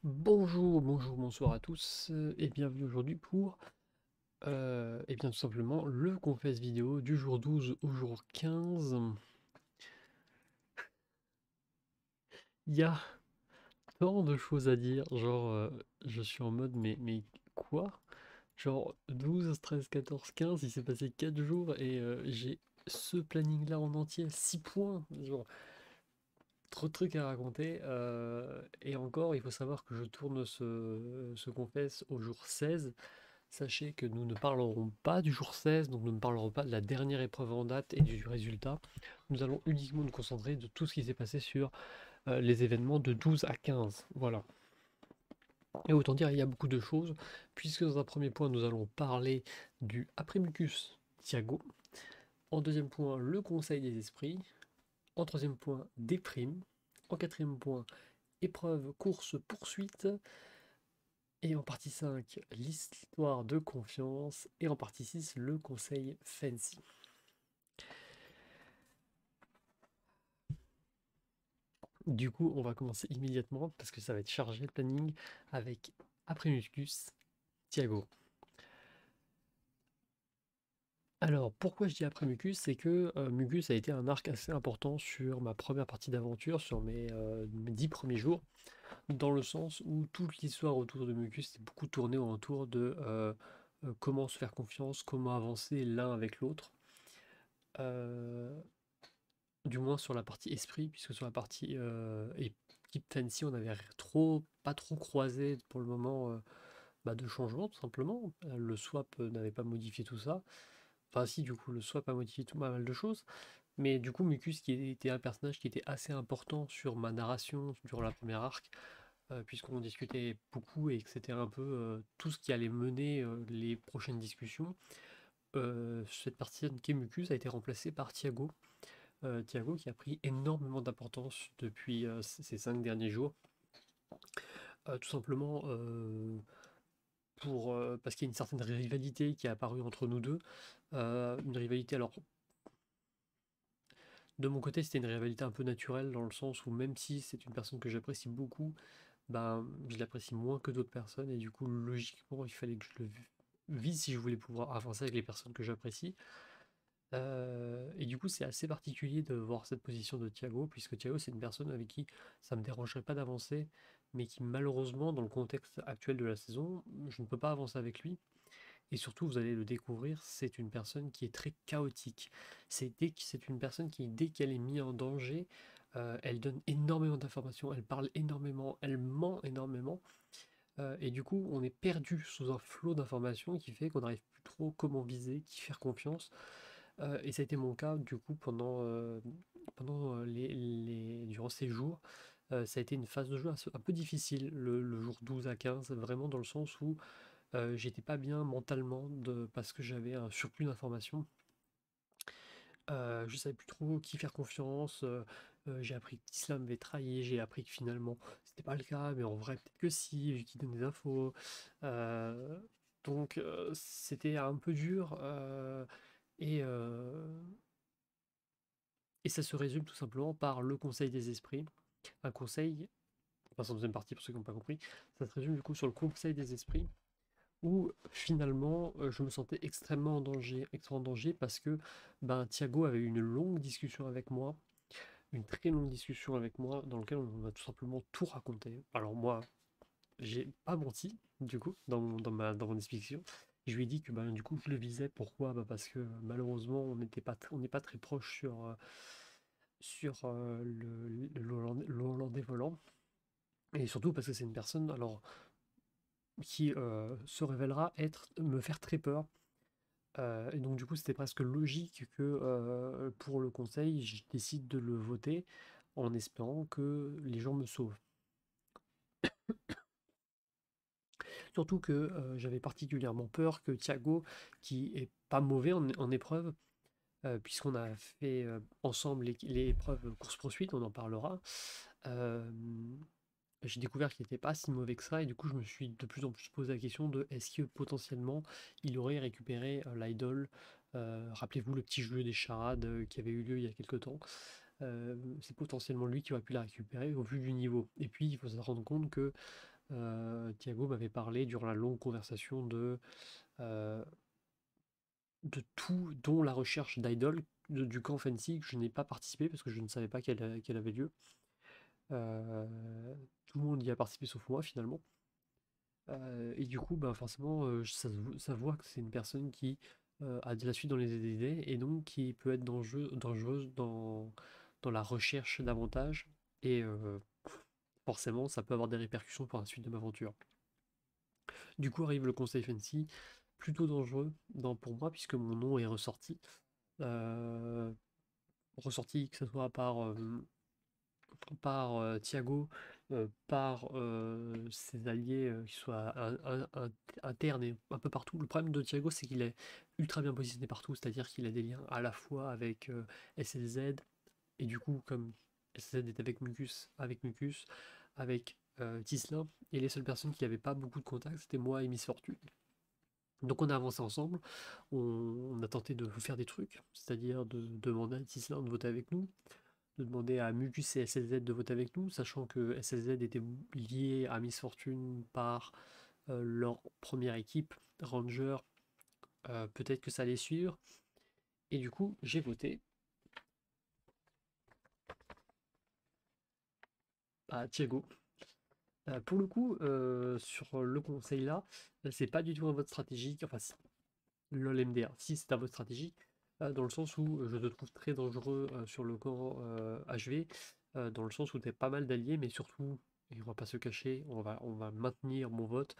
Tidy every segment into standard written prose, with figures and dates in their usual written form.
Bonjour, bonjour, bonsoir à tous et bienvenue aujourd'hui pour et bien tout simplement le confesse vidéo du jour 12 au jour 15. Il y a tant de choses à dire, genre je suis en mode mais quoi? Genre 12, 13, 14, 15, il s'est passé 4 jours et j'ai ce planning là en entier, 6 points, genre trop de trucs à raconter et encore il faut savoir que je tourne ce confesse au jour 16. Sachez que nous ne parlerons pas du jour 16, donc nous ne parlerons pas de la dernière épreuve en date et du résultat. Nous allons uniquement nous concentrer de tout ce qui s'est passé sur les événements de 12 à 15. Voilà. Et autant dire, il y a beaucoup de choses, puisque dans un premier point, nous allons parler du Apremicus Thiago. En deuxième point, le Conseil des esprits. En troisième point, des primes. En quatrième point, épreuve, course, poursuite. Et en partie 5, l'histoire de confiance. Et en partie 6, le conseil fancy. Du coup, on va commencer immédiatement parce que ça va être chargé le planning avec après Muscus, Thiago. Alors, pourquoi je dis après Mucus, c'est que Mucus a été un arc assez important sur ma première partie d'aventure, sur mes 10 premiers jours, dans le sens où toute l'histoire autour de Mucus est beaucoup tournée autour de comment se faire confiance, comment avancer l'un avec l'autre. Euh, du moins sur la partie esprit, puisque sur la partie équipe fancy, on avait pas trop croisé pour le moment de changement, tout simplement. Le swap n'avait pas modifié tout ça. Enfin, si, du coup, le swap a modifié tout pas mal de choses. Mais du coup, Mucus, qui était un personnage qui était assez important sur ma narration durant la première arc, puisqu'on discutait beaucoup et que c'était un peu tout ce qui allait mener les prochaines discussions. Cette partie de Mucus a été remplacée par Thiago, Thiago qui a pris énormément d'importance depuis ces 5 derniers jours. Tout simplement parce qu'il y a une certaine rivalité qui est apparue entre nous deux. Une rivalité, alors de mon côté c'était une rivalité un peu naturelle dans le sens où même si c'est une personne que j'apprécie beaucoup, ben, je l'apprécie moins que d'autres personnes et du coup logiquement il fallait que je le vise si je voulais pouvoir avancer avec les personnes que j'apprécie. Et du coup, c'est assez particulier de voir cette position de Thiago, puisque Thiago, c'est une personne avec qui ça me dérangerait pas d'avancer, mais qui malheureusement, dans le contexte actuel de la saison, je ne peux pas avancer avec lui. Et surtout, vous allez le découvrir, c'est une personne qui est très chaotique. C'est une personne qui, dès qu'elle est mise en danger, elle donne énormément d'informations, elle parle énormément, elle ment énormément. Et du coup, on est perdu sous un flot d'informations qui fait qu'on n'arrive plus trop comment viser, qui faire confiance. Et ça a été mon cas du coup pendant durant ces jours. Ça a été une phase de jeu un peu difficile, le jour 12 à 15, vraiment dans le sens où j'étais pas bien mentalement parce que j'avais un surplus d'informations. Je savais plus trop qui faire confiance. J'ai appris que Tislam m'avait trahi, j'ai appris que finalement c'était pas le cas, mais en vrai peut-être que si, vu qu'il donne des infos. Euh, donc c'était un peu dur. Et, Et ça se résume tout simplement par le Conseil des esprits. Un conseil, enfin c'est en deuxième partie pour ceux qui n'ont pas compris, ça se résume du coup sur le Conseil des esprits, où finalement je me sentais extrêmement en danger parce que ben, Thiago avait eu une longue discussion avec moi, une très longue discussion avec moi, dans laquelle on a tout simplement tout raconté. Alors moi, j'ai pas menti, du coup, dans mon explication. Je lui ai dit que ben, du coup je le visais. Pourquoi? Bah, parce que malheureusement on n'est pas très proche sur le Hollandais volant. Et surtout parce que c'est une personne alors qui se révélera me faire très peur. Et donc du coup c'était presque logique que pour le conseil je décide de le voter en espérant que les gens me sauvent. Surtout que j'avais particulièrement peur que Thiago, qui est pas mauvais en épreuve, puisqu'on a fait ensemble les épreuves course-poursuite, on en parlera, euh, j'ai découvert qu'il n'était pas si mauvais que ça, et du coup je me suis de plus en plus posé la question de est-ce que potentiellement il aurait récupéré l'idol. Rappelez-vous le petit jeu des charades qui avait eu lieu il y a quelque temps. C'est potentiellement lui qui aurait pu la récupérer au vu du niveau. Et puis il faut se rendre compte que Thiago m'avait parlé durant la longue conversation euh, de tout, dont la recherche d'idol du camp Fancy, que je n'ai pas participé parce que je ne savais pas qu'elle avait lieu. Euh, Tout le monde y a participé sauf moi finalement. Et du coup, bah, forcément, ça voit que c'est une personne qui a de la suite dans les idées et donc qui peut être dangereuse dans la recherche davantage. Et forcément, ça peut avoir des répercussions pour la suite de ma aventure. Du coup arrive le conseil fancy, plutôt dangereux pour moi, puisque mon nom est ressorti. Euh, Ressorti que ce soit par Thiago, par ses alliés, qui soient internes et un peu partout. Le problème de Thiago, c'est qu'il est ultra bien positionné partout, c'est-à-dire qu'il a des liens à la fois avec SLZ, et du coup, comme SLZ est avec Tislin, et les seules personnes qui n'avaient pas beaucoup de contacts, c'était moi et Miss Fortune. Donc on a avancé ensemble, on a tenté de faire des trucs, c'est-à-dire de demander à Tislin de voter avec nous, de demander à Mucus et SLZ de voter avec nous, sachant que SLZ était lié à Miss Fortune par leur première équipe, Ranger, peut-être que ça allait suivre. Et du coup, j'ai voté à Thiago. Pour le coup, sur le conseil là, c'est pas du tout un vote stratégique, enfin si, LOL-MDR, si c'est un vote stratégique, dans le sens où je te trouve très dangereux sur le camp HV, dans le sens où tu as pas mal d'alliés, mais surtout, et on va pas se cacher, on va maintenir mon vote.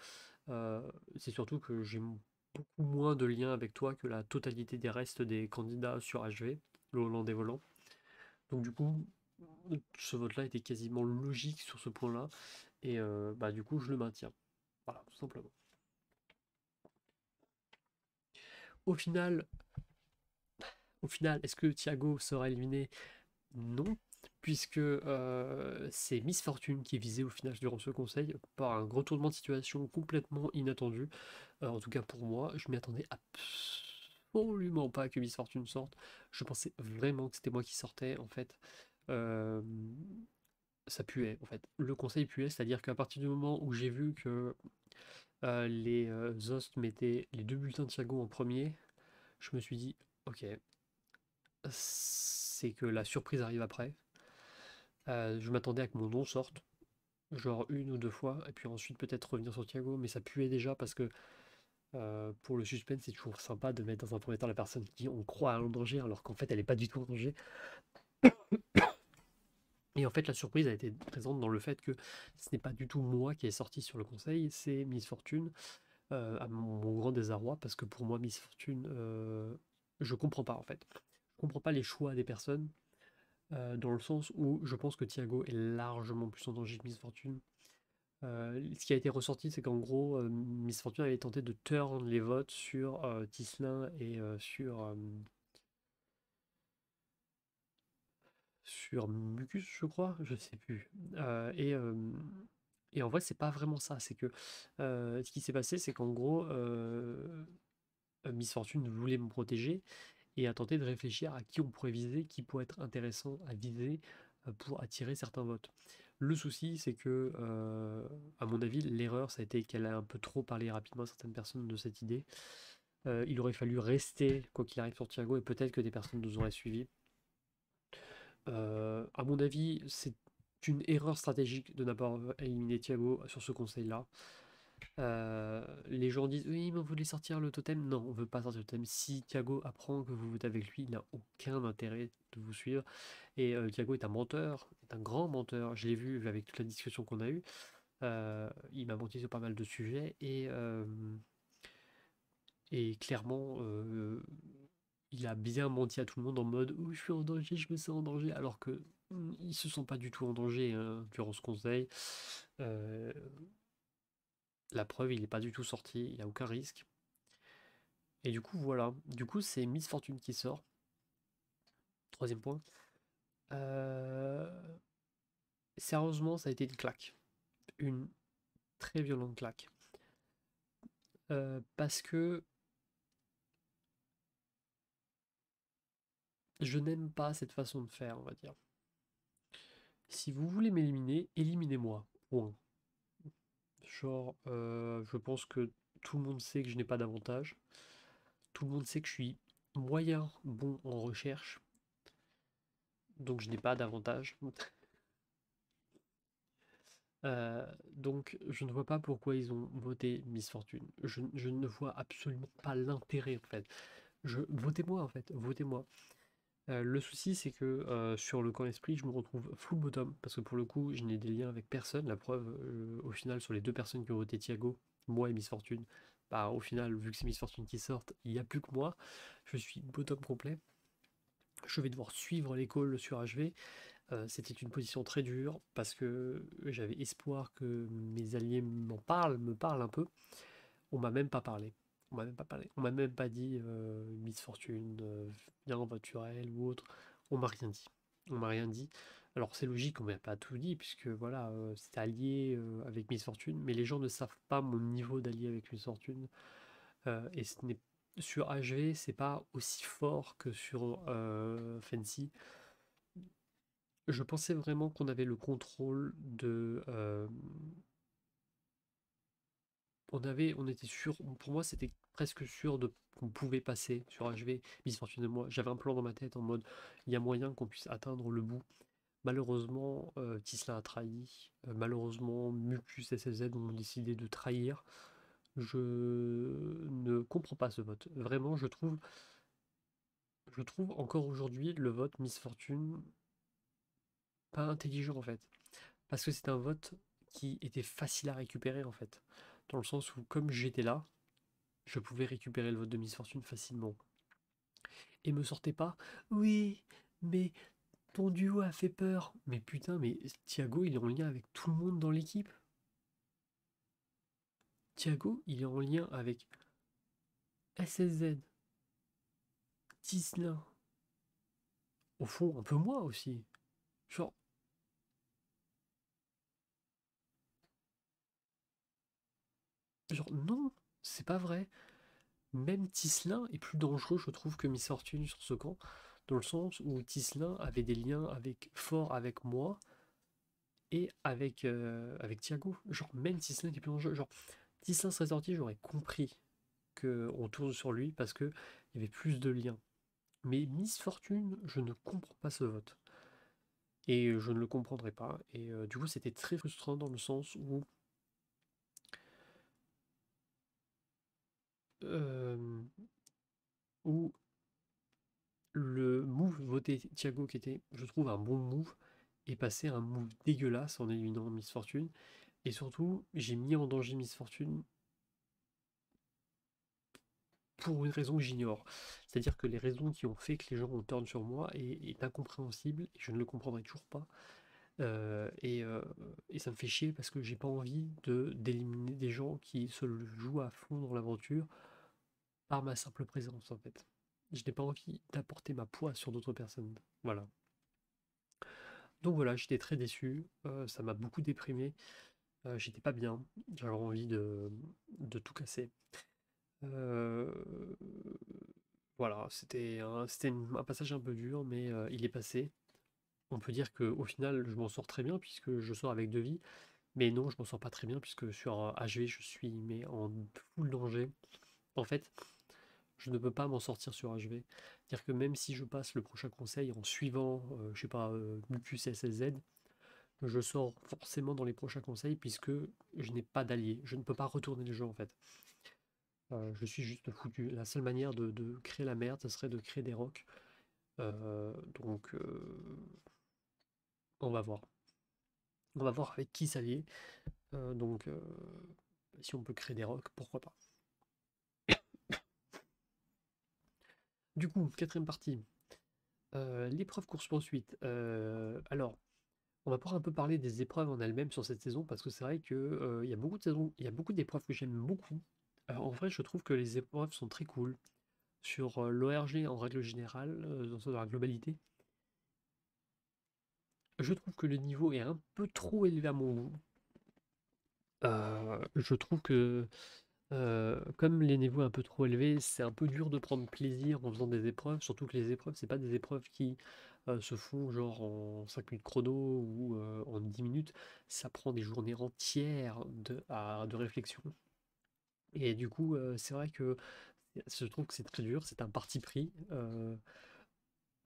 C'est surtout que j'ai beaucoup moins de liens avec toi que la totalité des restes des candidats sur HV, le Hollandais volant. Donc du coup, ce vote-là était quasiment logique sur ce point-là, et bah du coup je le maintiens. Voilà, tout simplement. Au final, Au final, est-ce que Thiago sera éliminé? Non, puisque c'est Miss Fortune qui est visée au final durant ce conseil par un retournement de situation complètement inattendu. En tout cas pour moi, je m'y attendais absolument pas que Miss Fortune sorte. Je pensais vraiment que c'était moi qui sortais en fait. Euh, Ça puait en fait. Le conseil puait, c'est-à-dire qu'à partir du moment où j'ai vu que les hosts mettaient les deux bulletins de Thiago en premier, je me suis dit, ok, c'est que la surprise arrive après. Je m'attendais à que mon nom sorte, genre une ou deux fois, et puis ensuite peut-être revenir sur Thiago, mais ça puait déjà parce que pour le suspense, c'est toujours sympa de mettre dans un premier temps la personne qui on croit en danger alors qu'en fait elle n'est pas du tout en danger. Et en fait la surprise a été présente dans le fait que ce n'est pas du tout moi qui est sorti sur le conseil, c'est Miss Fortune, à mon grand désarroi, parce que pour moi Miss Fortune, je comprends pas en fait. Je comprends pas les choix des personnes, dans le sens où je pense que Thiago est largement plus en danger que Miss Fortune. Ce qui a été ressorti, c'est qu'en gros, Miss Fortune avait tenté de turn les votes sur Tislin et sur Mucus, je crois, je sais plus. Et en vrai, c'est pas vraiment ça. C'est que ce qui s'est passé, c'est qu'en gros, Miss Fortune voulait me protéger et a tenté de réfléchir à qui on pourrait viser, qui pourrait être intéressant à viser pour attirer certains votes. Le souci, c'est que, à mon avis, l'erreur, ça a été qu'elle a un peu trop parlé rapidement à certaines personnes de cette idée. Il aurait fallu rester, quoi qu'il arrive, sur Thiago, et peut-être que des personnes nous auraient suivis. À mon avis, c'est une erreur stratégique de n'avoir éliminé Thiago sur ce conseil-là. Les gens disent oui, mais on voulait sortir le totem. Non, on veut pas sortir le totem. Si Thiago apprend que vous votez avec lui, il n'a aucun intérêt de vous suivre. Et Thiago est un menteur, est un grand menteur. Je l'ai vu avec toute la discussion qu'on a eue. Il m'a menti sur pas mal de sujets et clairement, il a bien menti à tout le monde en mode oh, je suis en danger, je me sens en danger, alors que ils se sont pas du tout en danger hein, durant ce conseil. Euh, la preuve, il n'est pas du tout sorti, il n'y a aucun risque. Et du coup, voilà. Du coup, c'est Miss Fortune qui sort. Troisième point. Euh, Sérieusement, ça a été une claque. Une très violente claque. Parce que je n'aime pas cette façon de faire, on va dire. Si vous voulez m'éliminer, éliminez-moi. Point. genre, je pense que tout le monde sait que je n'ai pas d'avantage. Tout le monde sait que je suis moyen bon en recherche, donc je n'ai pas d'avantage. Donc je ne vois pas pourquoi ils ont voté Miss Fortune. Je ne vois absolument pas l'intérêt en fait. Votez-moi en fait, votez-moi. Le souci c'est que sur le camp esprit je me retrouve full bottom parce que pour le coup je n'ai des liens avec personne. La preuve au final sur les deux personnes qui ont voté Thiago, moi et Miss Fortune, bah au final vu que c'est Miss Fortune qui sortent, il n'y a plus que moi. Je suis bottom complet. Je vais devoir suivre les calls sur HV. C'était une position très dure parce que j'avais espoir que mes alliés me parlent un peu. On m'a même pas parlé. On m'a même pas parlé. On m'a même pas dit Miss Fortune, viens, voiturelle ou autre. On m'a rien dit. On m'a rien dit. Alors c'est logique, on m'a pas tout dit puisque voilà, c'était allié avec Miss Fortune, mais les gens ne savent pas mon niveau d'allié avec Miss Fortune. Et ce n'est sur HV, c'est pas aussi fort que sur Fancy. Je pensais vraiment qu'on avait le contrôle de. On était sûr, pour moi c'était presque sûr de qu'on pouvait passer sur HV. Miss Fortune et moi, j'avais un plan dans ma tête en mode il y a moyen qu'on puisse atteindre le bout. Malheureusement, Tisla a trahi. Malheureusement, Mucus et SLZ ont décidé de trahir. Je ne comprends pas ce vote. Vraiment, je trouve encore aujourd'hui le vote Miss Fortune pas intelligent en fait. Parce que c'est un vote qui était facile à récupérer en fait. Dans le sens où comme j'étais là, je pouvais récupérer le vote de Miss Fortune facilement. Et me sortez pas, oui, mais ton duo a fait peur. Mais putain, mais Thiago, il est en lien avec tout le monde dans l'équipe. Thiago, il est en lien avec SSZ, Tislin. Au fond, un peu moi aussi. Genre, non, c'est pas vrai. Même Tislin est plus dangereux, je trouve, que Miss Fortune sur ce camp, dans le sens où Tislin avait des liens forts avec moi et avec Thiago. Genre, même Tislin qui est plus dangereux. Genre, Tislin serait sorti, j'aurais compris qu'on tourne sur lui parce qu'il y avait plus de liens. Mais Miss Fortune, je ne comprends pas ce vote. Et je ne le comprendrai pas. Et du coup, c'était très frustrant dans le sens euh, où le move voté Thiago, qui était, je trouve, un bon move, est passé à un move dégueulasse en éliminant Miss Fortune. Et surtout, j'ai mis en danger Miss Fortune pour une raison que j'ignore. C'est-à-dire que les raisons qui ont fait que les gens ont turn sur moi est incompréhensible et je ne le comprendrai toujours pas. Et ça me fait chier parce que j'ai pas envie d'éliminer des gens qui se jouent à fond dans l'aventure par ma simple présence en fait. Je n'ai pas envie d'apporter ma poids sur d'autres personnes. Voilà. Donc voilà, j'étais très déçu, ça m'a beaucoup déprimé, j'étais pas bien, j'avais envie de tout casser. Euh, voilà, un passage un peu dur, mais il est passé. On peut dire qu'au final, je m'en sors très bien puisque je sors avec 2 vies, mais non, je m'en sors pas très bien puisque sur HV, je suis mais en full danger. En fait, je ne peux pas m'en sortir sur HV. C'est-à-dire que même si je passe le prochain conseil en suivant, je sais pas, Mucus SLZ, je sors forcément dans les prochains conseils puisque je n'ai pas d'allié. Je ne peux pas retourner le jeu en fait. Je suis juste foutu. La seule manière de créer la merde, ce serait de créer des rocks. Donc, on va voir. On va voir avec qui s'allier. Donc, si on peut créer des rocks, pourquoi pas. Du coup, quatrième partie. L'épreuve course-poursuite. Alors, on va pouvoir un peu parler des épreuves en elles-mêmes sur cette saison parce que c'est vrai que il y a beaucoup de saisons, il y a beaucoup d'épreuves que j'aime beaucoup. En vrai, je trouve que les épreuves sont très cool. Sur l'ORG en règle générale, dans la globalité, je trouve que le niveau est un peu trop élevé à mon goût. Je trouve que Comme les niveaux un peu trop élevés, c'est un peu dur de prendre plaisir en faisant des épreuves, surtout que les épreuves, c'est pas des épreuves qui se font genre en 5 minutes chrono ou en 10 minutes. Ça prend des journées entières de réflexion. Et du coup, c'est vrai que je trouve que c'est très dur, c'est un parti pris.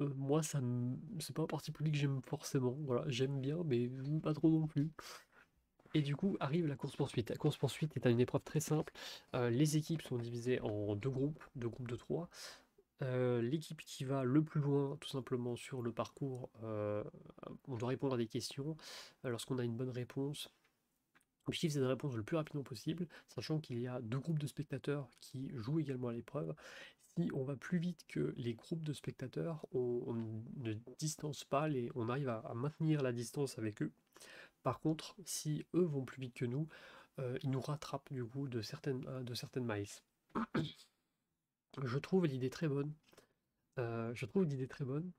Moi, c'est pas un parti pris que j'aime forcément. Voilà, j'aime bien, mais pas trop non plus. Et du coup, arrive la course-poursuite. La course-poursuite est une épreuve très simple. Les équipes sont divisées en deux groupes de trois. L'équipe qui va le plus loin, tout simplement, sur le parcours, on doit répondre à des questions. Lorsqu'on a une bonne réponse, l'objectif c'est de répondre le plus rapidement possible, sachant qu'il y a deux groupes de spectateurs qui jouent également à l'épreuve. Si on va plus vite que les groupes de spectateurs, on ne distance pas, on arrive à maintenir la distance avec eux. Par contre, si eux vont plus vite que nous, ils nous rattrapent du coup de certaines miles. Je trouve l'idée très bonne. Je trouve l'idée très bonne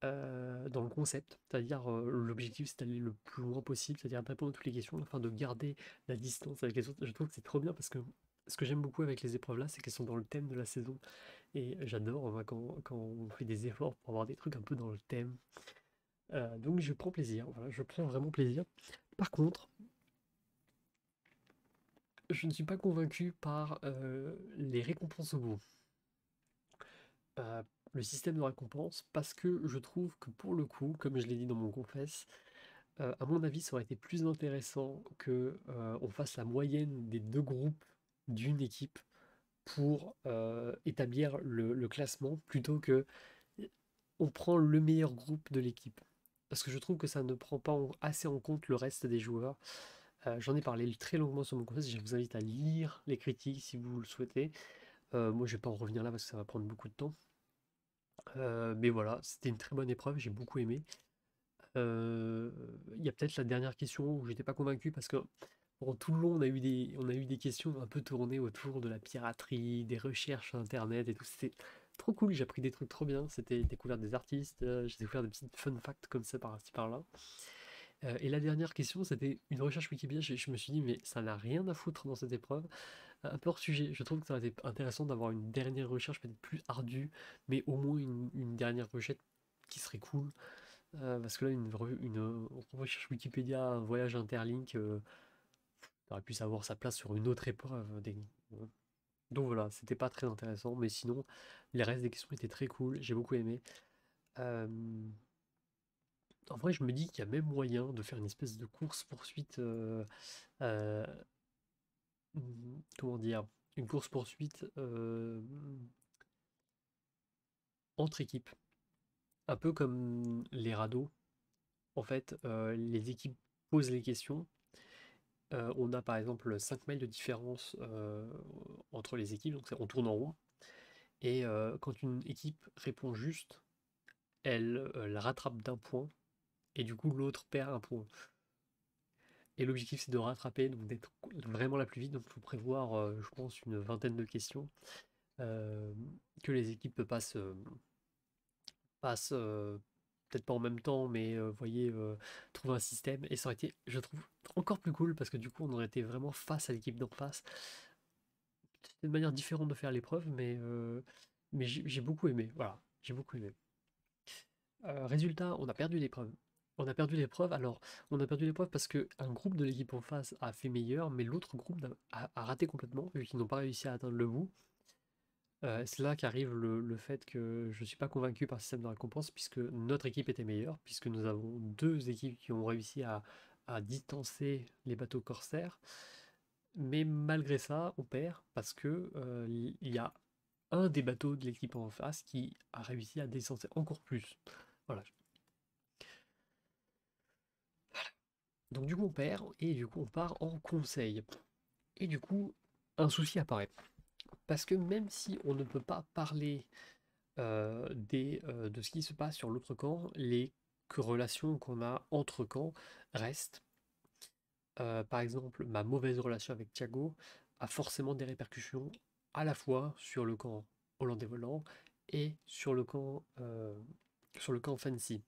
dans le concept, c'est-à-dire l'objectif c'est d'aller le plus loin possible, c'est-à-dire de répondre à toutes les questions afin de garder la distance avec les autres. Je trouve que c'est trop bien parce que ce que j'aime beaucoup avec les épreuves là, c'est qu'elles sont dans le thème de la saison. Et j'adore moi, quand on fait des efforts pour avoir des trucs un peu dans le thème. Donc je prends plaisir, voilà, je prends vraiment plaisir. Par contre, je ne suis pas convaincu par les récompenses au bout. Euh, le système de récompense, parce que je trouve que pour le coup, comme je l'ai dit dans mon confesse, à mon avis, ça aurait été plus intéressant que on fasse la moyenne des deux groupes d'une équipe pour établir le classement, plutôt que on prend le meilleur groupe de l'équipe. Parce que je trouve que ça ne prend pas assez en compte le reste des joueurs. J'en ai parlé très longuement sur mon confesse, je vous invite à lire les critiques si vous le souhaitez. Moi, je vais pas en revenir là parce que ça va prendre beaucoup de temps. Mais voilà, c'était une très bonne épreuve, j'ai beaucoup aimé. Euh, Il y a peut-être la dernière question où j'étais pas convaincu parce que pendant tout le long, on a eu des questions un peu tournées autour de la piraterie, des recherches sur Internet et tout. C'était trop cool, j'ai appris des trucs trop bien. C'était découvert des artistes, j'ai découvert des petites fun facts comme ça par-ci par-là. Et la dernière question, c'était une recherche Wikipédia. Je me suis dit, mais ça n'a rien à foutre dans cette épreuve. Un peu hors sujet, je trouve que ça aurait été intéressant d'avoir une dernière recherche peut-être plus ardue, mais au moins une dernière recherche qui serait cool. Parce que là, une recherche Wikipédia, un voyage interlink, ça aurait pu savoir sa place sur une autre épreuve. Donc voilà, c'était pas très intéressant, mais sinon, les restes des questions étaient très cool, j'ai beaucoup aimé. Euh, En vrai, je me dis qu'il y a même moyen de faire une espèce de course-poursuite. Euh, Comment dire? Une course-poursuite entre équipes. Un peu comme les radeaux. En fait, les équipes posent les questions. On a par exemple 5 miles de différence entre les équipes, donc on tourne en rond. Et quand une équipe répond juste, elle rattrape d'un point, et du coup l'autre perd un point. Et l'objectif c'est de rattraper, donc d'être vraiment la plus vite. Donc il faut prévoir, je pense, une vingtaine de questions euh, que les équipes passent peut-être pas en même temps, mais voyez, trouver un système. Et ça aurait été, je trouve, encore plus cool parce que du coup on aurait été vraiment face à l'équipe d'en face. C'est une manière différente de faire l'épreuve, mais j'ai beaucoup aimé. Voilà, j'ai beaucoup aimé. Résultat, on a perdu l'épreuve. On a perdu l'épreuve. Alors, on a perdu l'épreuve parce que un groupe de l'équipe en face a fait meilleur, mais l'autre groupe a raté complètement, vu qu'ils n'ont pas réussi à atteindre le bout. C'est là qu'arrive le fait que je ne suis pas convaincu par le système de récompense, puisque notre équipe était meilleure, puisque nous avons deux équipes qui ont réussi à distancer les bateaux corsaires. Mais malgré ça, on perd parce que il y a un des bateaux de l'équipe en face qui a réussi à distancer encore plus. Voilà. Donc du coup on perd et du coup on part en conseil. Et du coup un souci apparaît. Parce que même si on ne peut pas parler de ce qui se passe sur l'autre camp, les relations qu'on a entre camps restent. Par exemple, ma mauvaise relation avec Thiago a forcément des répercussions à la fois sur le camp hollandais volant et sur le camp fancy.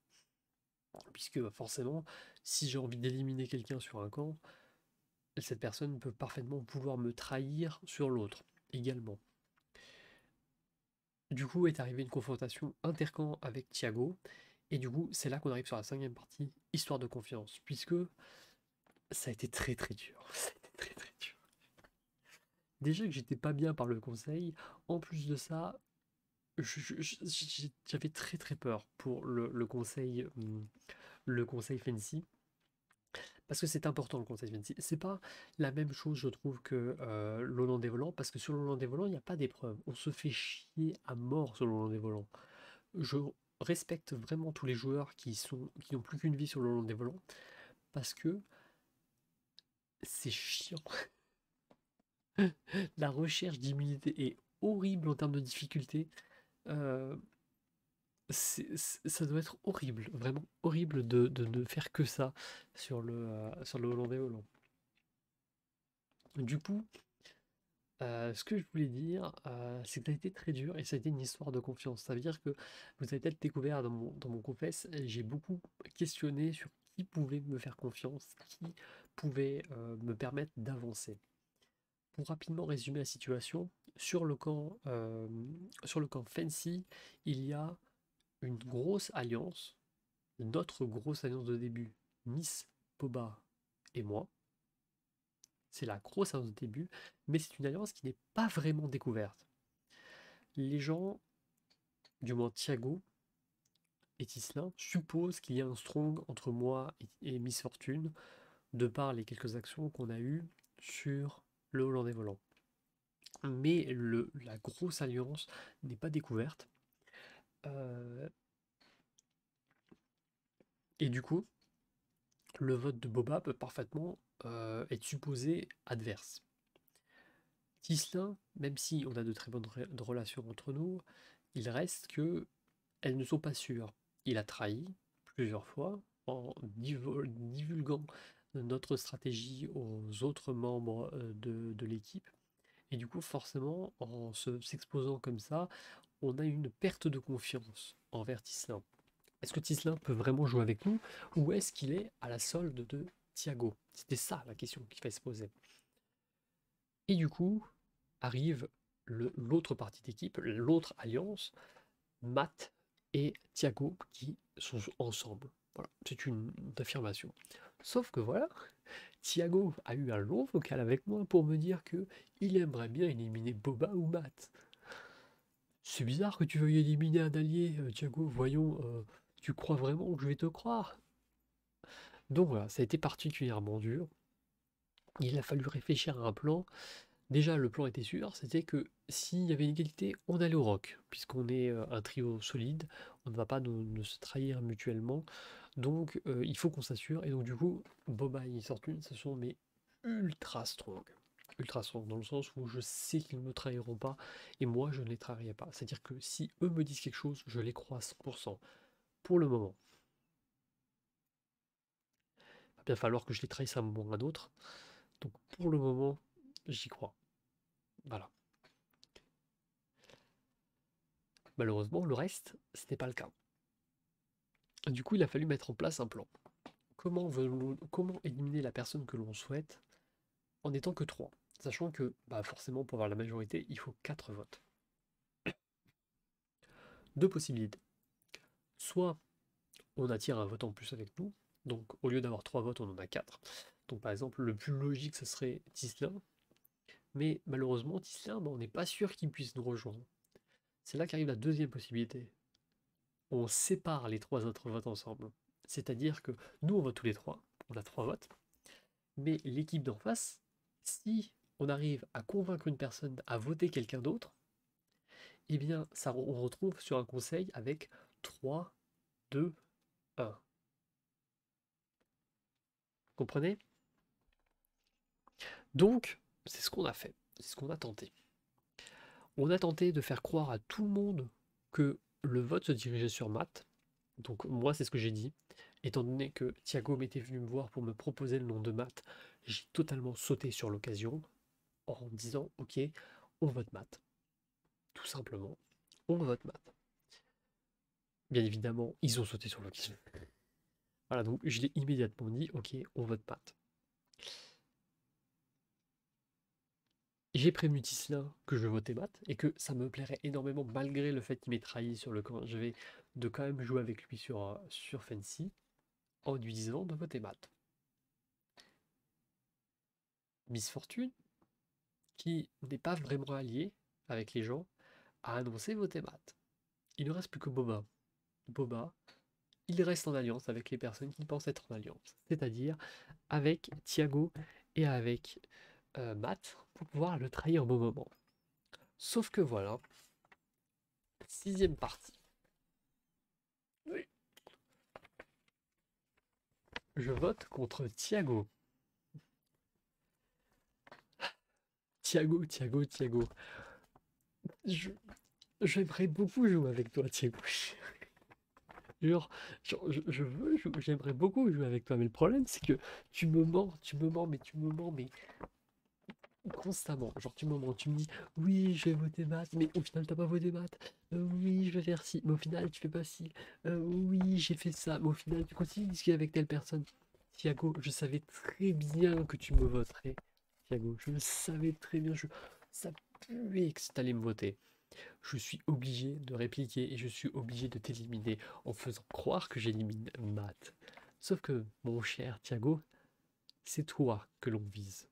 Puisque forcément, si j'ai envie d'éliminer quelqu'un sur un camp, cette personne peut parfaitement pouvoir me trahir sur l'autre également. Du coup est arrivée une confrontation intercamp avec Thiago, et du coup c'est là qu'on arrive sur la cinquième partie, histoire de confiance, puisque ça a été très très dur. Ça a été très très dur. Déjà que j'étais pas bien par le conseil, en plus de ça, j'avais très très peur pour le conseil fancy, parce que c'est important le conseil fancy. C'est pas la même chose, je trouve, que le Hollandais volant, parce que sur le Hollandais volant, il n'y a pas d'épreuve. On se fait chier à mort sur le Hollandais volant. Je respecte vraiment tous les joueurs qui n'ont plus qu'une vie sur le Hollandais volant, parce que c'est chiant. La recherche d'immunité est horrible en termes de difficulté. Euh, ça doit être horrible, vraiment horrible de ne faire que ça sur le Hollandais volant. Du coup, ce que je voulais dire, c'est que ça a été très dur et ça a été une histoire de confiance. Ça veut dire que vous avez peut-être découvert dans mon confess, j'ai beaucoup questionné sur qui pouvait me faire confiance, qui pouvait me permettre d'avancer. Pour rapidement résumer la situation, sur le camp Fancy, il y a une grosse alliance, notre grosse alliance de début, Miss, Boba et moi. C'est la grosse alliance de début, mais c'est une alliance qui n'est pas vraiment découverte. Les gens, du moins Thiago et Tislin, supposent qu'il y a un strong entre moi et Miss Fortune, de par les quelques actions qu'on a eues sur le Hollandais volant. Mais la grosse alliance n'est pas découverte. Euh, et du coup, le vote de Boba peut parfaitement être supposé adverse. Tislin, même si on a de très bonnes relations entre nous, il reste que elles ne sont pas sûres. Il a trahi plusieurs fois en divulguant notre stratégie aux autres membres de l'équipe. Et du coup, forcément, en s'exposant comme ça, on a une perte de confiance envers Tislin. Est-ce que Tislin peut vraiment jouer avec nous ou est-ce qu'il est à la solde de Thiago? C'était ça la question qu'il fallait se poser. Et du coup, arrive l'autre partie d'équipe, l'autre alliance, Matt et Thiago qui sont ensemble. Voilà, c'est une affirmation. Sauf que voilà, Thiago a eu un long vocal avec moi pour me dire que il aimerait bien éliminer Boba ou Matt. C'est bizarre que tu veuilles éliminer un allié, Thiago. Voyons, tu crois vraiment que je vais te croire? Donc voilà, ça a été particulièrement dur. Il a fallu réfléchir à un plan. Déjà, le plan était sûr, c'était que s'il y avait une égalité, on allait au rock, puisqu'on est un trio solide, on ne va pas nous se trahir mutuellement. Donc il faut qu'on s'assure. Et donc du coup, Boba et Fortune, ce sont mes ultra strong. Ultra strong, dans le sens où je sais qu'ils ne me trahiront pas, et moi je ne les trahirai pas. C'est-à-dire que si eux me disent quelque chose, je les crois à 100%. Pour le moment. Il va bien falloir que je les trahisse à un moment ou à un autre. Donc pour le moment, j'y crois. Voilà. Malheureusement, le reste, ce n'est pas le cas. Du coup, il a fallu mettre en place un plan. Comment éliminer la personne que l'on souhaite en n'étant que 3, sachant que bah forcément pour avoir la majorité, il faut 4 votes. Deux possibilités. Soit on attire un vote en plus avec nous, donc au lieu d'avoir 3 votes, on en a 4. Donc par exemple, le plus logique, ce serait Tislin, mais malheureusement, Tislin, bah, on n'est pas sûr qu'il puisse nous rejoindre. C'est là qu'arrive la deuxième possibilité. On sépare les 3 autres votes ensemble. C'est-à-dire que nous, on vote tous les 3, on a 3 votes, mais l'équipe d'en face, si on arrive à convaincre une personne à voter quelqu'un d'autre, eh bien, ça, on retrouve sur un conseil avec 3, 2, 1. Comprenez? Donc, c'est ce qu'on a fait, c'est ce qu'on a tenté. On a tenté de faire croire à tout le monde que le vote se dirigeait sur Matt. Donc moi, c'est ce que j'ai dit. Étant donné que Thiago m'était venu me voir pour me proposer le nom de Matt, j'ai totalement sauté sur l'occasion en disant, ok, on vote Matt. Tout simplement, on vote Matt. Bien évidemment, ils ont sauté sur l'occasion. Voilà, donc je l'ai immédiatement dit, ok, on vote Matt. J'ai prévenu Tisselin que je votais Matt et que ça me plairait énormément malgré le fait qu'il m'ait trahi sur le camp. Je vais de quand même jouer avec lui sur Fancy en lui disant de voter Matt. Miss Fortune, qui n'est pas vraiment allié avec les gens, a annoncé voter Matt. Il ne reste plus que Boba. Boba, il reste en alliance avec les personnes qui pensent être en alliance, c'est-à-dire avec Thiago et avec Matt pour pouvoir le trahir au bon moment. Sauf que voilà, sixième partie. Oui. Je vote contre Thiago. Thiago. Je, j'aimerais beaucoup jouer avec toi, Thiago. Genre, j'aimerais beaucoup jouer avec toi, mais le problème c'est que tu me mens, mais constamment. Genre, tu me mens, tu me dis oui, je vais voter maths, mais au final, t'as pas voté maths. Oui, je vais faire ci, mais au final, tu fais pas ci. Oui, j'ai fait ça, mais au final, tu continues de discuter avec telle personne. Thiago, je savais très bien que tu me voterais. Thiago, je le savais très bien. Ça puait que t'allais me voter. Je suis obligé de répliquer et je suis obligé de t'éliminer en faisant croire que j'élimine Matt. Sauf que, mon cher Thiago, c'est toi que l'on vise.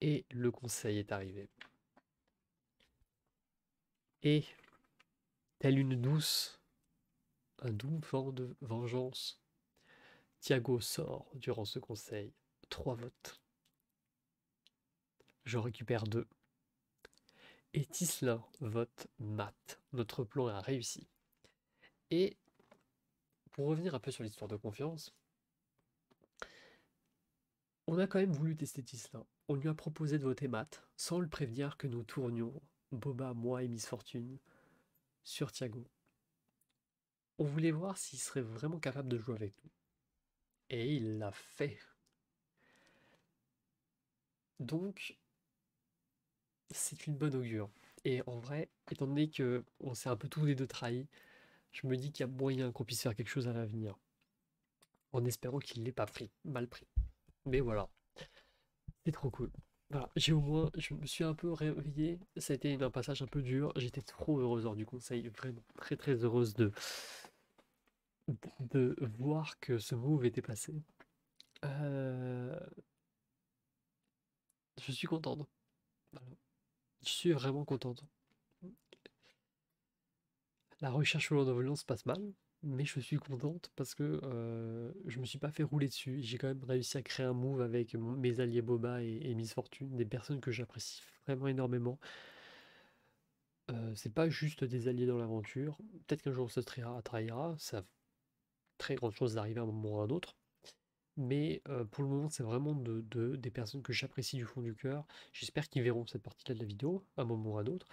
Et le conseil est arrivé. Et, telle un doux vent de vengeance, Thiago sort durant ce conseil 3 votes. J'en récupère 2. Et Tisselin vote Matt. Notre plan a réussi. Et pour revenir un peu sur l'histoire de confiance, on a quand même voulu tester Tisselin. On lui a proposé de voter Matt, sans le prévenir que nous tournions, Boba, moi et Miss Fortune, sur Thiago. On voulait voir s'il serait vraiment capable de jouer avec nous. Et il l'a fait. Donc, c'est une bonne augure. Et en vrai, étant donné que on s'est un peu tous les deux trahis, je me dis qu'il y a moyen qu'on puisse faire quelque chose à l'avenir. En espérant qu'il ne l'ait pas pris, mal pris. Mais voilà, c'est trop cool. Voilà, j'ai au moins, je me suis un peu réveillé. Ça a été un passage un peu dur. J'étais trop heureuse lors du conseil, vraiment très très heureuse de voir que ce move était passé. Euh, je suis contente. Voilà. Je suis vraiment contente. La recherche sur l'environnement se passe mal, mais je suis contente parce que je me suis pas fait rouler dessus. J'ai quand même réussi à créer un move avec mes alliés Boba et Miss Fortune, des personnes que j'apprécie vraiment énormément. C'est pas juste des alliés dans l'aventure. Peut-être qu'un jour ça se trahira, ça a très grande chose d'arriver à un moment ou à un autre. Mais pour le moment, c'est vraiment des personnes que j'apprécie du fond du cœur. J'espère qu'ils verront cette partie-là de la vidéo, à un moment ou à un autre.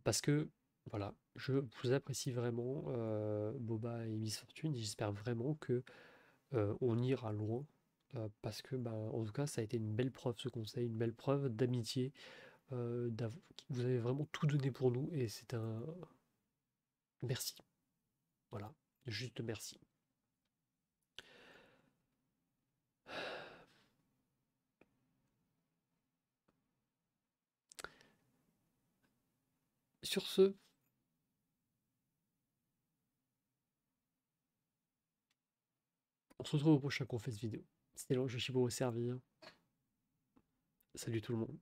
Parce que, voilà, je vous apprécie vraiment, Boba et Miss Fortune, et j'espère vraiment que on ira loin. Parce que, bah, en tout cas, ça a été une belle preuve ce conseil, une belle preuve d'amitié. Vous avez vraiment tout donné pour nous, et c'est un merci. Voilà, juste merci. Sur ce, on se retrouve au prochain confesse vidéo. C'était Lange, je suis pour vous servir. Salut tout le monde.